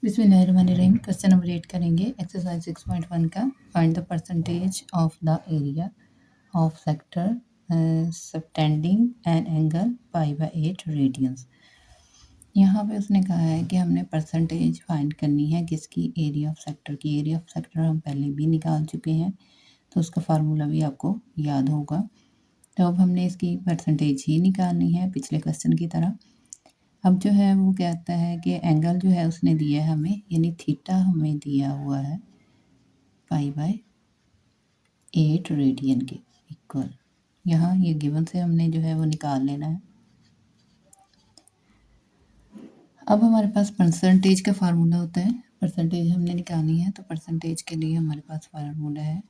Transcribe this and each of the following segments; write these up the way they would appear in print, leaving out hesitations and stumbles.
बिस्मिल्लाहिर्रहमानिर्रहीम। Question number 8 करेंगे exercise 6.1 का। Find the percentage of the area of sector subtending an angle pi by 8 radians. यहाँ पे उसने कहा है कि हमने परसेंटेज फाइंड करनी है किसकी, एरिया ऑफ सेक्टर की। एरिया ऑफ सेक्टर हम पहले भी निकाल चुके हैं तो उसका फार्मूला भी आपको याद होगा। तो अब हमने इसकी परसेंटेज ही निकालनी है पिछले क्वेश्चन की तरह। अब जो है वो कहता है कि एंगल जो है उसने दिया है हमें, यानी थीटा हमें दिया हुआ है पाई बाय 8 रेडियन के इक्वल। यहाँ ये गिवन से हमने जो है वो निकाल लेना है। अब हमारे पास परसेंटेज का फार्मूला होता है, परसेंटेज हमने निकालनी है तो परसेंटेज के लिए हमारे पास फार्मूला है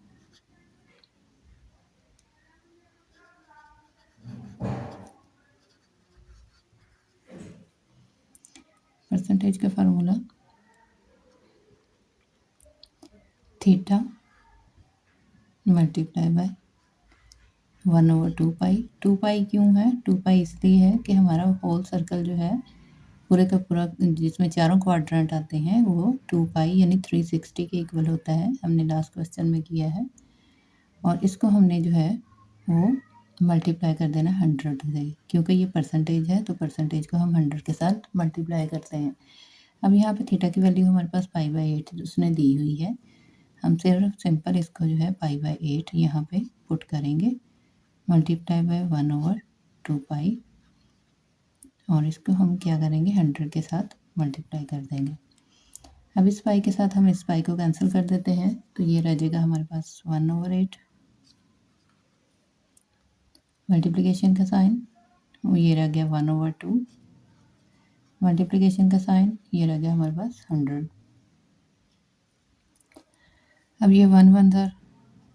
परसेंटेज का फार्मूला थीटा मल्टीप्लाई बाय 1/2 पाई। 2 पाई क्यों है? 2 पाई इसलिए है कि हमारा होल सर्कल जो है पूरे का पूरा जिसमें चारों क्वाड्रेंट आते हैं वो 2 पाई यानी 360 के इक्वल होता है। हमने लास्ट क्वेश्चन में किया है। और इसको हमने जो है वो मल्टीप्लाई कर देना 100 से, क्योंकि ये परसेंटेज है तो परसेंटेज को हम 100 के साथ मल्टीप्लाई करते हैं। अब यहाँ पे थीटा की वैल्यू हमारे पास पाई बाय 8 उसने दी हुई है। हम सिर्फ सिंपल इसको जो है पाई बाय 8 यहाँ पे पुट करेंगे, मल्टीप्लाई बाय 1/2 पाई, और इसको हम क्या करेंगे 100 के साथ मल्टीप्लाई कर देंगे। अब इस पाई के साथ हम इस पाई को कैंसिल कर देते हैं तो ये रह जाएगा हमारे पास 1/8। मल्टीप्लिकेशन का साइन ये रह गया 1/2। मल्टीप्लिकेशन का साइन ये रह गया हमारे पास 100। अब ये 1 1 ज़र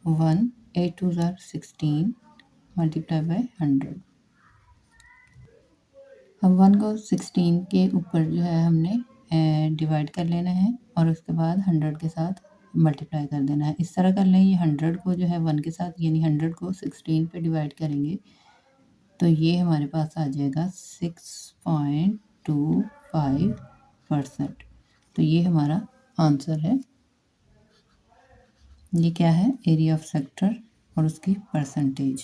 1, 8 2 ज़र 16 मल्टीप्लाई बाय 100। अब 1 को 16 के ऊपर जो है हमने डिवाइड कर लेना है और उसके बाद 100 के साथ मल्टीप्लाई कर देना है। इस तरह कर लें, ये 100 को जो है 1 के साथ यानी 100 को 16 पे डिवाइड करेंगे तो ये हमारे पास आ जाएगा 6.25%। तो ये हमारा आंसर है। ये क्या है? एरिया ऑफ सेक्टर और उसकी परसेंटेज।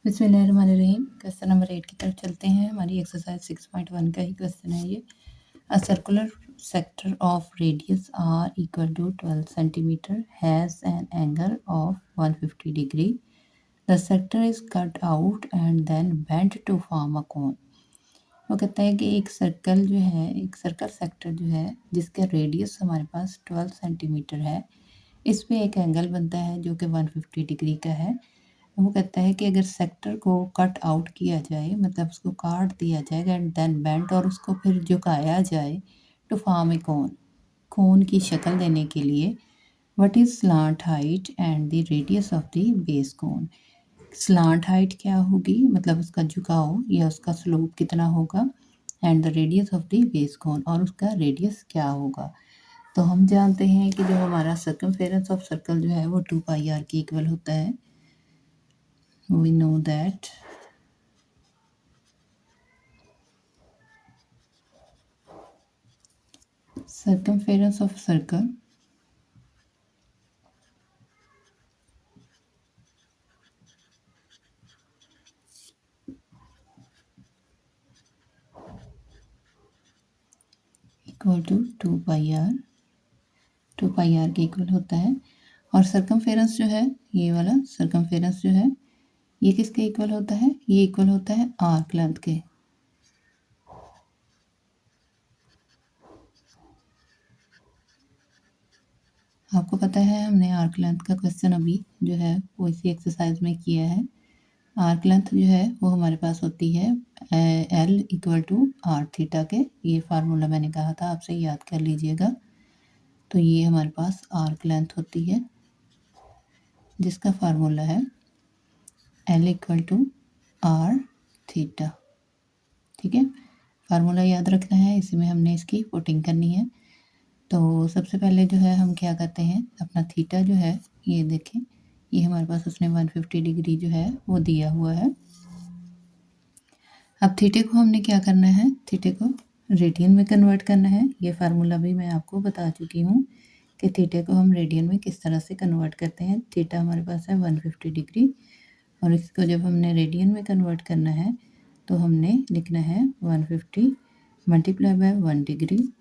बिस्मिल्लाहिर्रहमानिर्रहीम। क्वेश्चन नंबर 8 की तरफ चलते हैं। हमारी एक्सरसाइज 6.1 का ही क्वेश्चन है ये। A circular sector of radius r equal to 12 centimeter has an angle of 150 degree. The sector is cut out and then bent to form a cone. वो कहता है कि एक सर्कल जो है, एक सर्कल सेक्टर जो है जिसका रेडियस हमारे पास 12 सेंटीमीटर है, इस पे एक एंगल बनता है जो कि 150 डिग्री का है। वो कहता है कि अगर सेक्टर को कट आउट किया जाए, मतलब उसको काट दिया जाएगा एंड देन बेंट, और उसको फिर झुकाया जाए टू फॉर्म ए कोन, कोन की शक्ल देने के लिए, what is slant height and the radius of the base cone. Slant height क्या होगी, मतलब उसका झुकाव या उसका स्लोप कितना होगा, and the radius of the base cone, और उसका रेडियस क्या होगा। तो हम जानते हैं कि जो हमारा सर्कमफेरेंस ऑफ सर्कल जो है वो 2 पाई आर के इक्वल होता है। We know that circumference of circle equal to 2 pi r, 2 pi r के इक्वल होता है। और सर्कमफेरेंस जो है, ये वाला सर्कमफेरेंस जो है ये किसके इक्वल होता है? ये इक्वल होता है आर्क लेंथ के। आपको पता है हमने आर्क लेंथ का क्वेश्चन अभी जो है वो इसी एक्सरसाइज में किया है। आर्क लेंथ जो है वो हमारे पास होती है L equal to are theta के। ये फार्मूला मैंने कहा था, आपसे याद कर लीजिएगा। तो ये हमारे पास आर्क लेंथ होती है जिसका फार्मूला है L equal to are theta. ठीक है, फार्मूला याद रखना है, इसी में हमने इसकी पुटिंग करनी है। तो सबसे पहले जो है हम क्या करते हैं, अपना थीटा जो है ये देखें, ये हमारे पास उसने 150 डिग्री जो है वो दिया हुआ है। अब थीटे को हमने क्या करना है, थीटे को रेडियन में कन्वर्ट करना है। ये फार्मूला भी मैं आपको बता चुकी हूँ कि थीटे को हम रेडियन में किस तरह से कन्वर्ट करते हैं। थीटा हमारे पास है 150 डिग्री और इसको जब हमने रेडियन में कन्वर्ट करना है तो हमने लिखना है 150 मल्टीप्लाई बाय 1 डिग्री,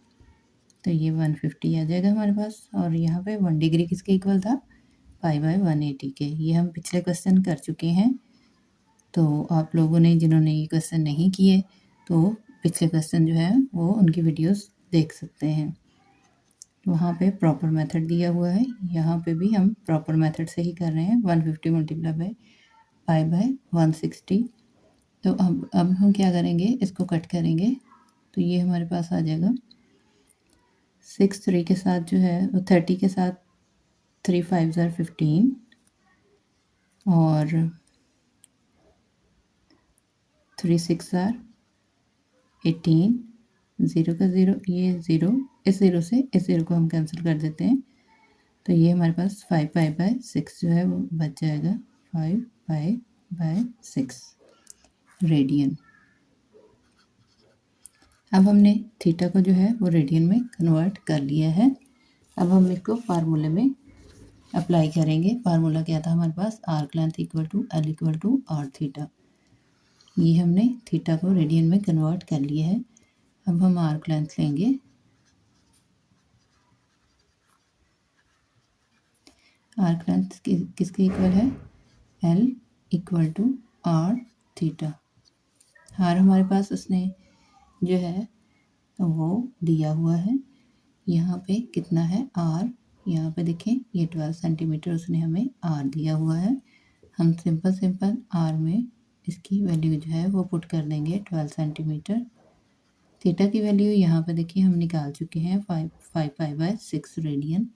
तो ये 150 आ जाएगा हमारे पास। और यहाँ पे 1 डिग्री किसके इक्वल था, π/180 के। ये हम पिछले क्वेश्चन कर चुके हैं, तो आप लोगों ने जिन्होंने ये क्वेश्चन नहीं किए तो पिछले क्वेश्चन जो है वो उनकी वीडियोस देख सकते हैं। वहाँ पे प्रॉपर मेथड दिया हुआ है, यहाँ पे भी हम प्रॉपर मेथड से ही कर रहे हैं। 150 मल्टीप्लाई बाय π/160। तो अब हम क्या करेंगे, इसको कट करेंगे तो ये हमारे पास आ जाएगा 6 3 के साथ जो है वो 30 के साथ 3 5 ज़ार 15 और 3 6 ज़ार 18, 0 का 0, ये 0, इस 0 से इस 0 को हम कैंसिल कर देते हैं, तो ये हमारे पास 5π/6 जो है वो बच जाएगा, 5π/6 रेडियन। अब हमने थीटा को जो है वो रेडियन में कन्वर्ट कर लिया है। अब हम इसको फार्मूले में अप्लाई करेंगे। फार्मूला क्या था हमारे पास, arc length equal to L equal to are theta. ये हमने थीटा को रेडियन में कन्वर्ट कर लिया है। अब हम आर्क लेंथ लेंगे, आर्क लेंथ किसके इक्वल है, L equal to are theta. R हमारे पास उसने जो है वो दिया हुआ है, यहाँ पे कितना है आर, यहाँ पे देखें ये 12 सेंटीमीटर उसने हमें आर दिया हुआ है। हम सिंपल आर में इसकी वैल्यू जो है वो पुट कर देंगे 12 सेंटीमीटर। थीटा की वैल्यू यहाँ पे देखिए हम निकाल चुके हैं 5π/6 रेडियन,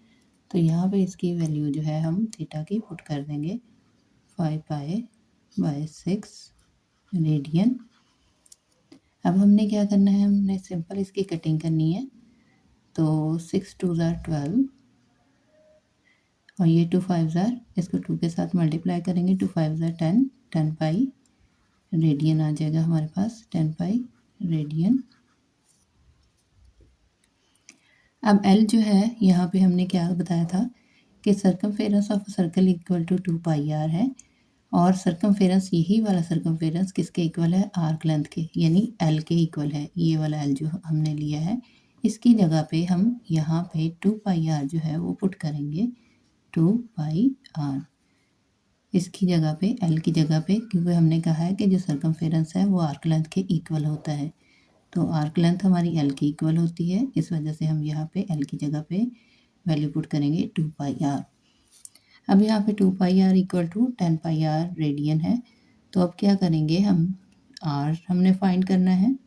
तो यहाँ पे इसकी वैल्यू जो है हम थीटा की पुट कर देंगे 5π/6 रेडियन। अब हमने क्या करना है, हमने सिंपल इसकी कटिंग करनी है, तो 6 2 ज़ार 12 और ये 2 5 ज़ार, इसको 2 के साथ मल्टीप्लाई करेंगे, 2 5 ज़ार 10, 10 पाई रेडियन आ जाएगा हमारे पास, 10 पाई रेडियन। अब एल जो है यहाँ पे हमने क्या बताया था कि circumference of circle equal to 2πr है, और सर्कमफेरेंस यही वाला सर्कमफेरेंस किसके इक्वल है, आर्क लेंथ के, यानी एल के इक्वल है। ये वाला एल जो हमने लिया है इसकी जगह पे हम यहाँ पे 2πr जो है वो पुट करेंगे, 2πr इसकी जगह पे, एल की जगह पे, क्योंकि हमने कहा है कि जो सर्कमफेरेंस है वो आर्क लेंथ के इक्वल होता है, तो आर्क लेंथ हमारी एल की इक्वल होती है, इस वजह से हम यहाँ पे एल की जगह पे वैल्यू पुट करेंगे 2πr। अब यहाँ पे 2πr equal to 10πr radian है, तो अब क्या करेंगे हम, आर हमने फाइंड करना है।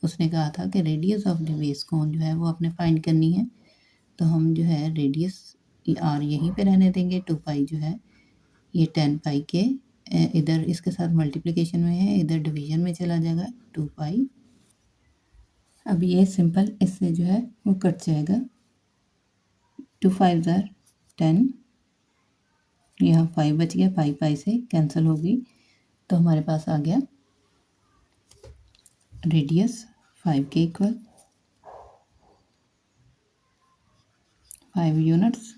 उसने कहा था कि रेडियस ऑफ द बेस कोन जो है वो अपने फाइंड करनी है, तो हम जो है रेडियस आर यहीं पे रहने देंगे, 2π जो है ये 10π के इधर इसके साथ मल्टीप्लिकेशन में है, इधर डिवीजन में चला जाएगा 2π। अब ये सिंपल इससे जो है वो कट जाएगा, 2 5 ज़ार 10, यहाँ 5 बच गया, पाई से कैंसिल होगी, तो हमारे पास आ गया रेडियस 5 के इक्वल, 5 यूनिट्स।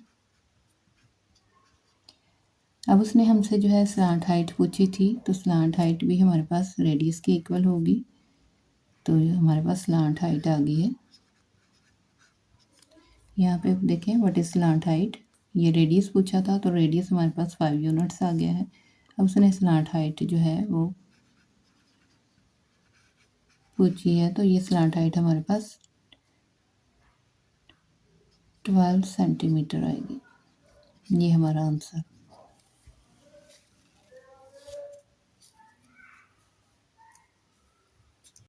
अब उसने हमसे जो है स्लांट हाइट पूछी थी, तो स्लांट हाइट भी हमारे पास रेडियस के इक्वल होगी, तो हमारे पास स्लांट हाइट आ गई है। यहाँ पे देखें व्हाट इज स्लांट हाइट, ये रेडियस पूछा था, तो रेडियस हमारे पास 5 यूनिट्स आ गया है। अब उसने स्लांट हाइट जो है वो पूछी है, तो ये स्लांट हाइट हमारे पास 12 सेंटीमीटर आएगी, ये हमारा आंसर।